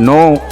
9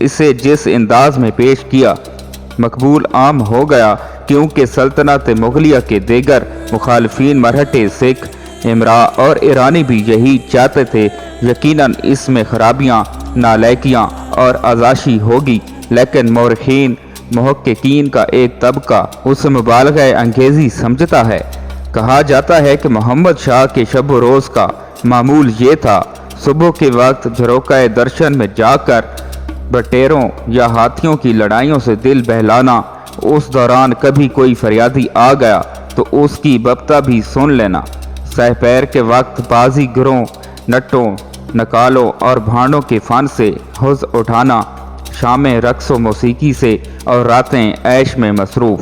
اسے جس انداز میں پیش کیا مقبول عام ہو گیا، کیونکہ سلطنت مغلیہ کے دیگر مخالفین مرہٹے، سکھ، امرا اور ایرانی بھی یہی چاہتے تھے۔ یقیناً اس میں خرابیاں، نالائکیاں اور عیاشی ہوگی، لیکن مورخین محققین کا ایک طبقہ اس مبالغہ انگیزی سمجھتا ہے۔ کہا جاتا ہے کہ محمد شاہ کے شب و روز کا معمول یہ تھا، صبح کے وقت جھروکہ درشن میں جا کر بٹیروں یا ہاتھیوں کی لڑائیوں سے دل بہلانا، اس دوران کبھی کوئی فریادی آ گیا تو اس کی ببتہ بھی سن لینا، سحپیر کے وقت بازی گروں، نٹوں، نکالوں اور بھانڈوں کے فن سے حظ اٹھانا، شامیں رقص و موسیقی سے اور راتیں عیش میں مصروف۔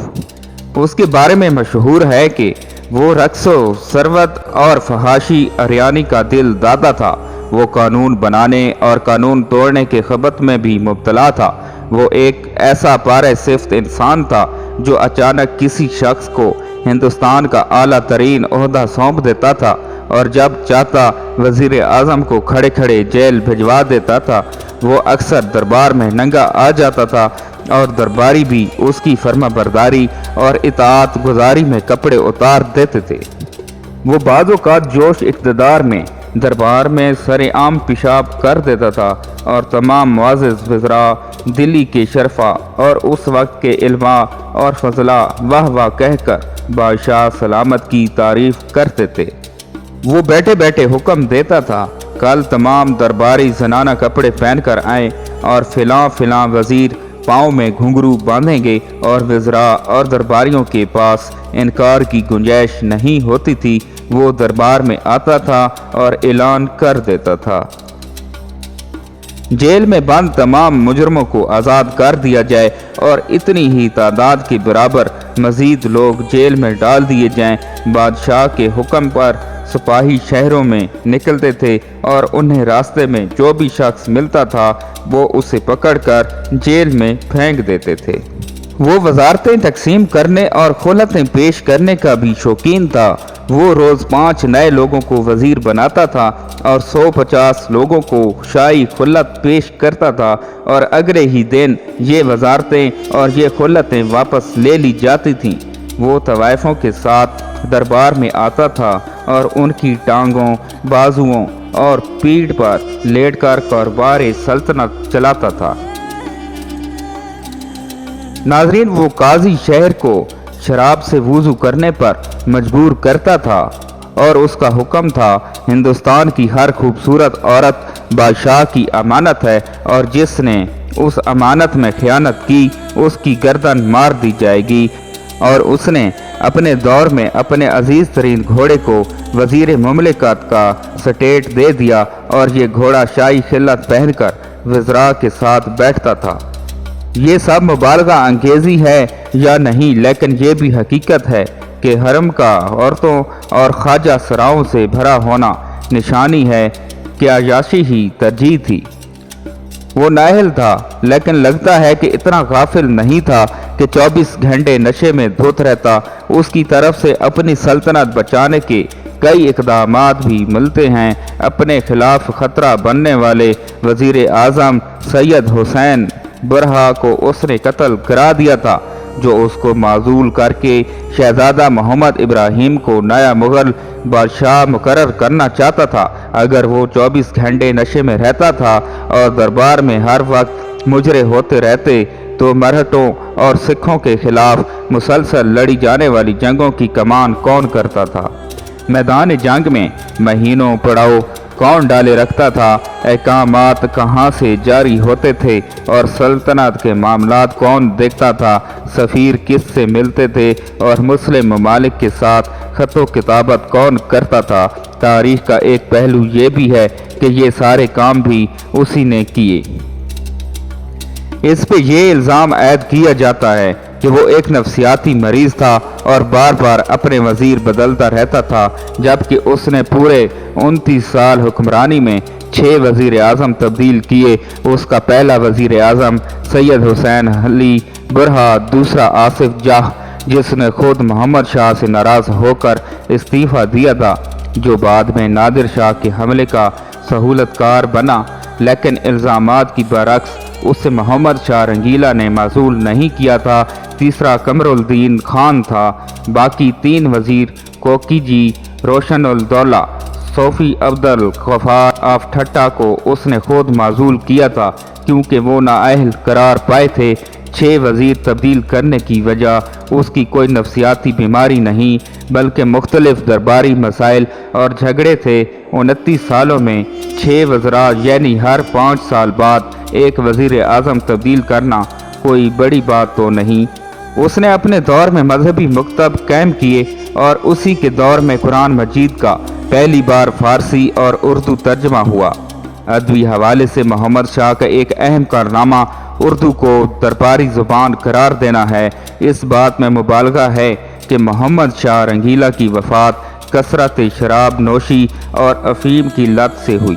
اس کے بارے میں مشہور ہے کہ وہ رقص و ثروت اور فحاشی اریانی کا دل دادا تھا۔ وہ قانون بنانے اور قانون توڑنے کے خبط میں بھی مبتلا تھا۔ وہ ایک ایسا پارہ صفت انسان تھا جو اچانک کسی شخص کو ہندوستان کا اعلیٰ ترین عہدہ سونپ دیتا تھا اور جب چاہتا وزیر اعظم کو کھڑے کھڑے جیل بھجوا دیتا تھا۔ وہ اکثر دربار میں ننگا آ جاتا تھا اور درباری بھی اس کی فرما برداری اور اطاعت گزاری میں کپڑے اتار دیتے تھے۔ وہ بعض اوقات جوش اقتدار میں دربار میں سر عام پیشاب کر دیتا تھا اور تمام معزز وزراء، دلی کے شرفا اور اس وقت کے علماء اور فضلاء واہ واہ کہہ کر بادشاہ سلامت کی تعریف کرتے تھے۔ وہ بیٹھے بیٹھے حکم دیتا تھا، کل تمام درباری زنانہ کپڑے پہن کر آئیں اور فلاں فلاں وزیر پاؤں میں گھنگرو باندھیں گے، اور وزراء اور درباریوں کے پاس انکار کی گنجائش نہیں ہوتی تھی۔ وہ دربار میں آتا تھا اور اعلان کر دیتا تھا، جیل میں بند تمام مجرموں کو آزاد کر دیا جائے اور اتنی ہی تعداد کے برابر مزید لوگ جیل میں ڈال دیے جائیں۔ بادشاہ کے حکم پر سپاہی شہروں میں نکلتے تھے اور انہیں راستے میں جو بھی شخص ملتا تھا وہ اسے پکڑ کر جیل میں پھینک دیتے تھے۔ وہ وزارتیں تقسیم کرنے اور خلعتیں پیش کرنے کا بھی شوقین تھا۔ وہ روز 5 نئے لوگوں کو وزیر بناتا تھا اور 150 لوگوں کو شاہی خلعت پیش کرتا تھا، اور اگلے ہی دن یہ وزارتیں اور یہ خلعتیں واپس لے لی جاتی تھیں۔ وہ طوائفوں کے ساتھ دربار میں آتا تھا اور ان کی ٹانگوں، بازوؤں اور پیٹھ پر لیٹ کر کاروبار سلطنت چلاتا تھا۔ ناظرین، وہ قاضی شہر کو شراب سے وضو کرنے پر مجبور کرتا تھا اور اس کا حکم تھا، ہندوستان کی ہر خوبصورت عورت بادشاہ کی امانت ہے اور جس نے اس امانت میں خیانت کی اس کی گردن مار دی جائے گی۔ اور اس نے اپنے دور میں اپنے عزیز ترین گھوڑے کو وزیر مملکت کا سٹیٹ دے دیا اور یہ گھوڑا شاہی خلعت پہن کر وزراء کے ساتھ بیٹھتا تھا۔ یہ سب مبالغہ انگیزی ہے یا نہیں، لیکن یہ بھی حقیقت ہے کہ حرم کا عورتوں اور خواجہ سراؤں سے بھرا ہونا نشانی ہے کہ عیاشی ہی ترجیح تھی۔ وہ نااہل تھا، لیکن لگتا ہے کہ اتنا غافل نہیں تھا کہ 24 گھنٹے نشے میں دھت رہتا۔ اس کی طرف سے اپنی سلطنت بچانے کے کئی اقدامات بھی ملتے ہیں۔ اپنے خلاف خطرہ بننے والے وزیر اعظم سید حسین برہا کو اس نے قتل کرا دیا تھا، جو اس کو معزول کر کے شہزادہ محمد ابراہیم کو نیا مغل بادشاہ مقرر کرنا چاہتا تھا۔ اگر وہ 24 گھنٹے نشے میں رہتا تھا اور دربار میں ہر وقت مجرے ہوتے رہتے تو مرہٹوں اور سکھوں کے خلاف مسلسل لڑی جانے والی جنگوں کی کمان کون کرتا تھا؟ میدان جنگ میں مہینوں پڑاؤ کون ڈالے رکھتا تھا؟ احکامات کہاں سے جاری ہوتے تھے اور سلطنت کے معاملات کون دیکھتا تھا؟ سفیر کس سے ملتے تھے اور مسلم ممالک کے ساتھ خط و کتابت کون کرتا تھا؟ تاریخ کا ایک پہلو یہ بھی ہے کہ یہ سارے کام بھی اسی نے کیے۔ اس پہ یہ الزام عائد کیا جاتا ہے کہ وہ ایک نفسیاتی مریض تھا اور بار بار اپنے وزیر بدلتا رہتا تھا، جبکہ اس نے پورے 29 سال حکمرانی میں 6 وزیر اعظم تبدیل کیے۔ اس کا پہلا وزیر اعظم سید حسین علی برہا، دوسرا آصف جاہ جس نے خود محمد شاہ سے ناراض ہو کر استعفیٰ دیا تھا، جو بعد میں نادر شاہ کے حملے کا سہولت کار بنا، لیکن الزامات کی برعکس اسے محمد شاہ رنگیلا نے معزول نہیں کیا تھا۔ تیسرا قمر الدین خان تھا۔ باقی 3 وزیر کوکی جی، روشن الدولہ، صوفی عبد الغفار آف ٹھٹا کو اس نے خود معزول کیا تھا کیونکہ وہ نااہل قرار پائے تھے۔ 6 وزیر تبدیل کرنے کی وجہ اس کی کوئی نفسیاتی بیماری نہیں بلکہ مختلف درباری مسائل اور جھگڑے تھے۔ 29 سالوں میں 6 وزراء یعنی ہر 5 سال بعد ایک وزیر اعظم تبدیل کرنا کوئی بڑی بات تو نہیں۔ اس نے اپنے دور میں مذہبی مکتب قائم کیے اور اسی کے دور میں قرآن مجید کا پہلی بار فارسی اور اردو ترجمہ ہوا۔ ادبی حوالے سے محمد شاہ کا ایک اہم کارنامہ اردو کو درباری زبان قرار دینا ہے۔ اس بات میں مبالغہ ہے کہ محمد شاہ رنگیلا کی وفات کثرت شراب نوشی اور افیم کی لت سے ہوئی،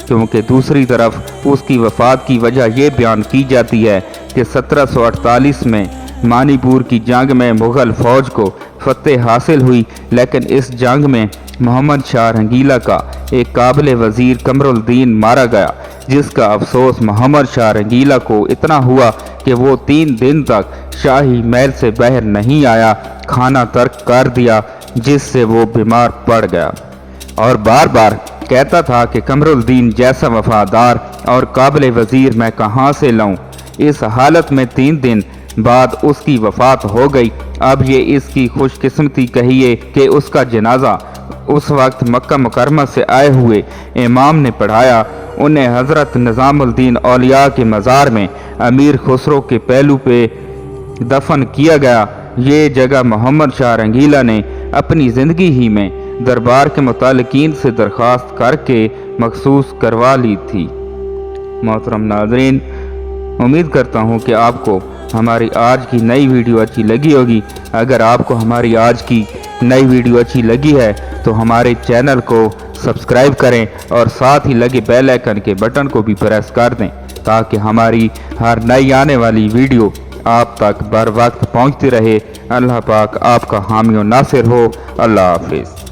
کیونکہ دوسری طرف اس کی وفات کی وجہ یہ بیان کی جاتی ہے کہ 1748 میں منی پور کی جنگ میں مغل فوج کو فتح حاصل ہوئی، لیکن اس جنگ میں محمد شاہ رنگیلا کا ایک قابل وزیر قمر الدین مارا گیا، جس کا افسوس محمد شاہ رنگیلا کو اتنا ہوا کہ وہ 3 دن تک شاہی محل سے باہر نہیں آیا، کھانا ترک کر دیا، جس سے وہ بیمار پڑ گیا اور بار بار کہتا تھا کہ قمر الدین جیسا وفادار اور قابل وزیر میں کہاں سے لاؤں۔ اس حالت میں 3 دن بعد اس کی وفات ہو گئی۔ اب یہ اس کی خوش قسمتی کہیے کہ اس کا جنازہ اس وقت مکہ مکرمہ سے آئے ہوئے امام نے پڑھایا۔ انہیں حضرت نظام الدین اولیاء کے مزار میں امیر خسرو کے پہلو پہ دفن کیا گیا۔ یہ جگہ محمد شاہ رنگیلا نے اپنی زندگی ہی میں دربار کے متعلقین سے درخواست کر کے مخصوص کروا لی تھی۔ محترم ناظرین، امید کرتا ہوں کہ آپ کو ہماری آج کی نئی ویڈیو اچھی لگی ہوگی۔ اگر آپ کو ہماری آج کی نئی ویڈیو اچھی لگی ہے تو ہمارے چینل کو سبسکرائب کریں اور ساتھ ہی لگے بیل آئیکن کے بٹن کو بھی پریس کر دیں تاکہ ہماری ہر نئی آنے والی ویڈیو آپ تک بر وقت پہنچتی رہے۔ اللہ پاک آپ کا حامی و ناصر ہو۔ اللہ حافظ۔